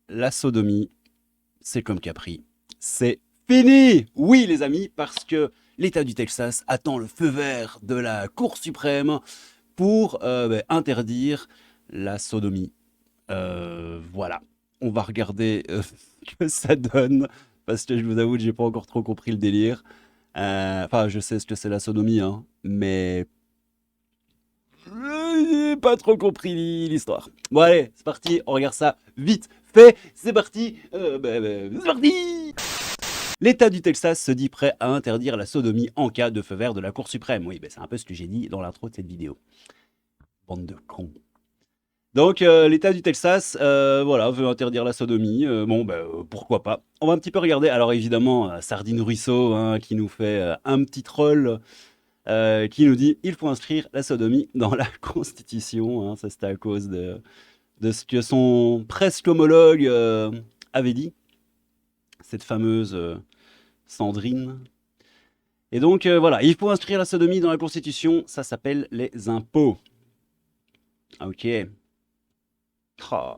la sodomie, c'est comme Capri. C'est fini! Oui, les amis, parce que l'État du Texas attend le feu vert de la Cour suprême pour interdire la sodomie. Voilà. On va regarder ce que ça donne, parce que je vous avoue que j'ai pas encore trop compris le délire. Enfin, je sais ce que c'est la sodomie, hein, mais j'ai pas trop compris l'histoire. Bon allez, c'est parti, on regarde ça vite fait. C'est parti, c'est parti. L'État du Texas se dit prêt à interdire la sodomie en cas de feu vert de la Cour suprême. Oui, c'est un peu ce que j'ai dit dans l'intro de cette vidéo. Bande de cons. Donc l'État du Texas, voilà, veut interdire la sodomie. Pourquoi pas. On va un petit peu regarder. Alors évidemment, Sardine Ruisseau, hein, qui nous fait un petit troll, qui nous dit il faut inscrire la sodomie dans la Constitution. Hein. Ça c'était à cause de ce que son presque homologue avait dit, cette fameuse Sandrine. Et donc voilà, il faut inscrire la sodomie dans la Constitution. Ça s'appelle les impôts. Ok. Oh.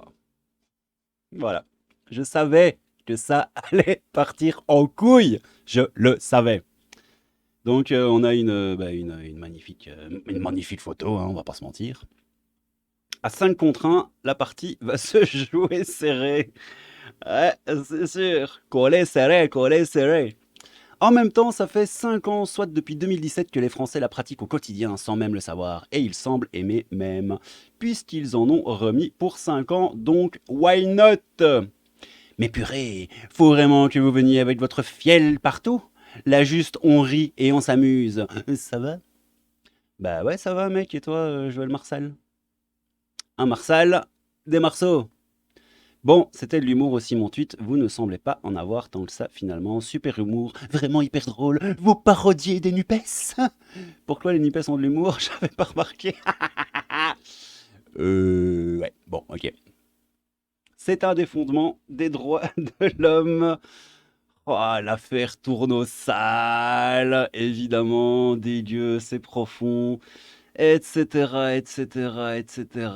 Voilà. Je savais que ça allait partir en couille. Je le savais. Donc on a une magnifique photo, hein, on va pas se mentir. À 5 contre 1, la partie va se jouer serrée. Ouais, c'est sûr. Collé serré, collé serré. En même temps, ça fait 5 ans, soit depuis 2017, que les Français la pratiquent au quotidien sans même le savoir. Et ils semblent aimer même, puisqu'ils en ont remis pour 5 ans, donc why not? Mais purée, faut vraiment que vous veniez avec votre fiel partout? Là juste, on rit et on s'amuse. Ça va? Bah ouais, ça va mec, et toi, Joël Marsal? Un Marsal, des Marceaux. Bon, c'était de l'humour aussi mon tweet, vous ne semblez pas en avoir tant que ça finalement. Super humour, vraiment hyper drôle, vous parodiez des NUPES? Pourquoi les NUPES ont de l'humour? J'avais pas remarqué. Ouais, bon, ok. C'est un des fondements des droits de l'homme. Oh, l'affaire tourne au sale, évidemment, dégueu, c'est profond, etc., etc., etc.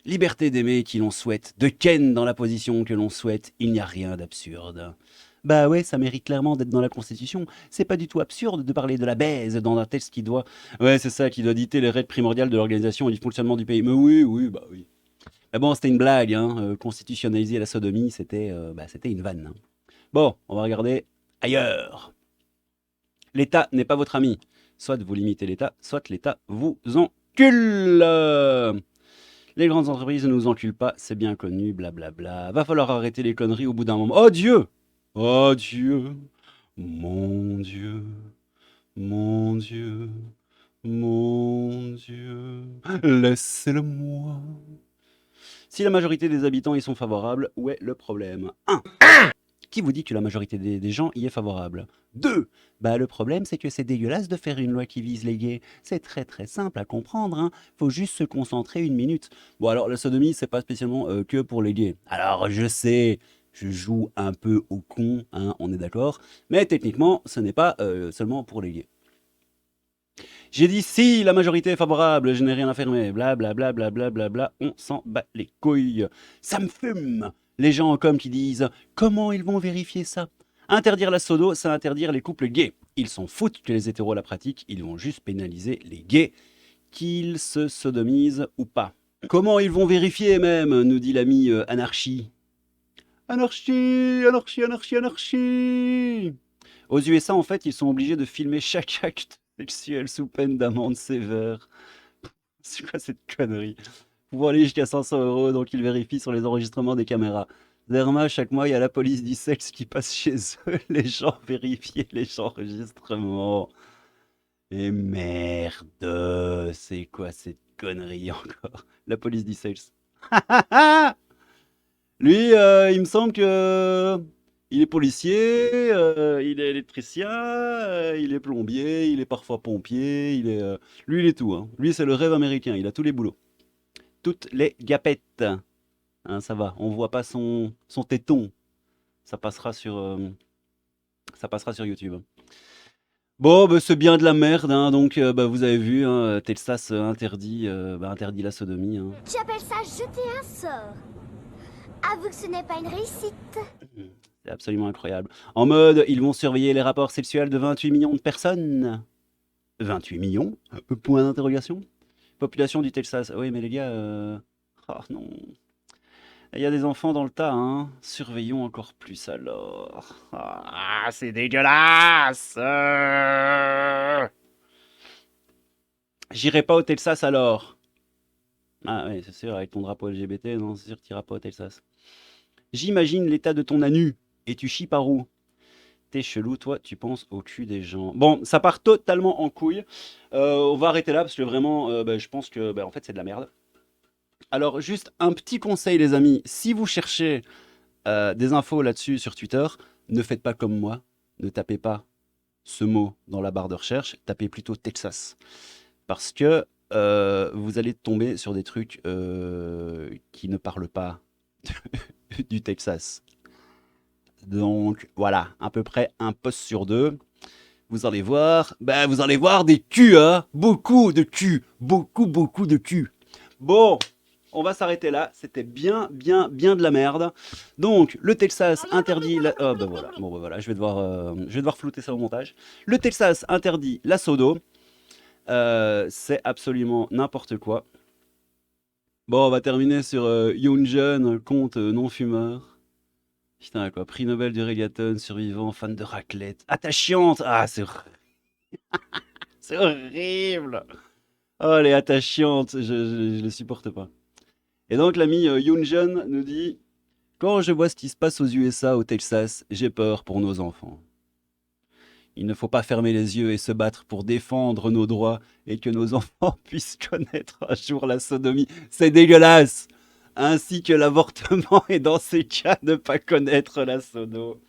Liberté d'aimer qui l'on souhaite, de Ken dans la position que l'on souhaite, il n'y a rien d'absurde. Bah ouais, ça mérite clairement d'être dans la Constitution. C'est pas du tout absurde de parler de la baise dans un texte qui doit... Ouais, c'est ça, qui doit dicter les règles primordiales de l'organisation et du fonctionnement du pays. Mais oui, oui, bah oui. Mais bon, c'était une blague, hein. Constitutionnaliser la sodomie, c'était une vanne. Hein. Bon, on va regarder ailleurs. L'État n'est pas votre ami. Soit vous limitez l'État, soit l'État vous encule. Les grandes entreprises ne nous enculent pas, c'est bien connu, blablabla. Va falloir arrêter les conneries au bout d'un moment. Oh Dieu! Oh Dieu! Mon Dieu! Mon Dieu! Mon Dieu! Laissez-le-moi! Si la majorité des habitants y sont favorables, où est le problème? 1. Qui vous dit que la majorité des gens y est favorable? 2. Bah le problème c'est que c'est dégueulasse de faire une loi qui vise les gays. C'est très très simple à comprendre, hein. Faut juste se concentrer une minute. Bon alors la sodomie c'est pas spécialement que pour les gays. Alors je sais, je joue un peu au con, hein, on est d'accord. Mais techniquement ce n'est pas seulement pour les gays. J'ai dit si la majorité est favorable, je n'ai rien à fermer, blablabla, blablabla, on s'en bat les couilles. Ça me fume. Les gens en com qui disent comment ils vont vérifier ça? Interdire la sodo, c'est interdire les couples gays. Ils s'en foutent que les hétéros la pratiquent, ils vont juste pénaliser les gays, qu'ils se sodomisent ou pas. Comment ils vont vérifier même, nous dit l'ami Anarchie. Anarchie, anarchie, anarchie, anarchie. Aux USA, en fait, ils sont obligés de filmer chaque acte sexuel sous peine d'amende sévère. C'est quoi cette connerie? Pour aller jusqu'à 500 €, donc ils vérifient sur les enregistrements des caméras. Zerma, chaque mois, il y a la police du sexe qui passe chez eux. Les gens vérifient les enregistrements. Et merde, c'est quoi cette connerie encore? La police du sexe. Lui, il me semble que il est policier, il est électricien, il est plombier, il est parfois pompier, lui, il est tout. Hein. Lui, c'est le rêve américain. Il a tous les boulots, toutes les gapettes. Hein, ça va. On voit pas son téton. Ça passera sur YouTube. Bon, bah, c'est bien de la merde. Hein, donc, vous avez vu, hein, Texas interdit la sodomie. Hein. Tu appelles ça jeter un sort? Avoue que ce n'est pas une réussite. C'est absolument incroyable. En mode, ils vont surveiller les rapports sexuels de 28 millions de personnes. 28 millions? Point d'interrogation. Population du Texas. Oui, mais les gars... Oh non. Il y a des enfants dans le tas, hein. Surveillons encore plus alors. Ah, c'est dégueulasse. J'irai pas au Texas alors. Ah oui, c'est sûr, avec ton drapeau LGBT, non, c'est sûr que t'iras pas au Texas. J'imagine l'état de ton anu. Et tu chies par où? T'es chelou, toi, tu penses au cul des gens. Bon, ça part totalement en couille. On va arrêter là parce que vraiment, je pense que en fait, c'est de la merde. Alors, juste un petit conseil, les amis. Si vous cherchez des infos là-dessus sur Twitter, ne faites pas comme moi. Ne tapez pas ce mot dans la barre de recherche. Tapez plutôt Texas. Parce que vous allez tomber sur des trucs qui ne parlent pas du Texas. Donc voilà, à peu près un post sur deux. Vous allez voir, vous allez voir des culs, hein. Beaucoup de culs, beaucoup de culs. Bon, on va s'arrêter là. C'était bien de la merde. Donc, le Texas interdit la... Oh, voilà. Bon, voilà, je vais devoir flouter ça au montage. Le Texas interdit la sodo. C'est absolument n'importe quoi. Bon, on va terminer sur Yoon Jun, conte non-fumeur. Putain, quoi. Prix Nobel du reggaeton, survivant, fan de raclette. Attachante. Ah, c'est horrible. Oh, elle est attachante. Je les supporte pas. Et donc, l'ami Yoon Jun nous dit: quand je vois ce qui se passe aux USA, au Texas, j'ai peur pour nos enfants. Il ne faut pas fermer les yeux et se battre pour défendre nos droits et que nos enfants puissent connaître un jour la sodomie. C'est dégueulasse. Ainsi que l'avortement et dans ces cas ne pas connaître la sodo.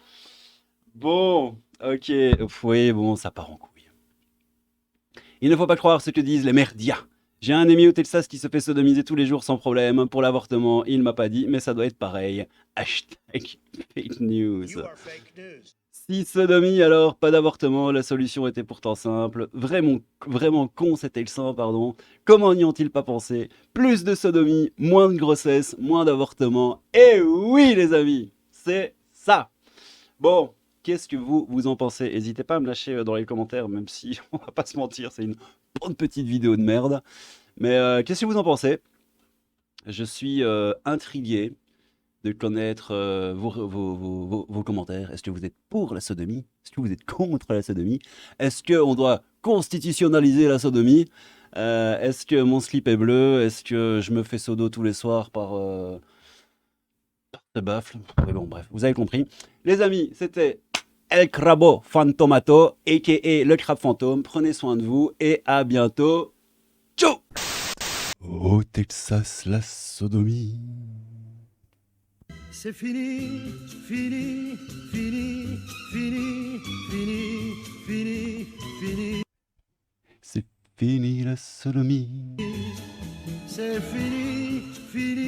Bon, ok, oui, bon, ça part en couille. Il ne faut pas croire ce que disent les merdias. J'ai un ami au Texas qui se fait sodomiser tous les jours sans problème. Pour l'avortement, il m'a pas dit, mais ça doit être pareil. Hashtag fake news. Si sodomie, alors pas d'avortement, la solution était pourtant simple. Vraiment con cet Texan, pardon. Comment n'y ont-ils pas pensé? Plus de sodomie, moins de grossesse, moins d'avortement. Et oui les amis, c'est ça. Bon, qu'est-ce que vous en pensez? N'hésitez pas à me lâcher dans les commentaires, même si on va pas se mentir, c'est une bonne petite vidéo de merde. Mais qu'est-ce que vous en pensez? Je suis intrigué de connaître vos commentaires. Est-ce que vous êtes pour la sodomie? Est-ce que vous êtes contre la sodomie? Est-ce qu'on doit constitutionnaliser la sodomie? Est-ce que mon slip est bleu? Est-ce que je me fais sodo tous les soirs par ce baffle? Mais bon, bref, vous avez compris. Les amis, c'était El Crabo Fantomato, a.k.a. le crabe fantôme. Prenez soin de vous et à bientôt. Ciao! Au Texas, la sodomie. C'est fini, fini, fini, fini, fini, fini, fini. C'est fini la sodomie. C'est fini, fini.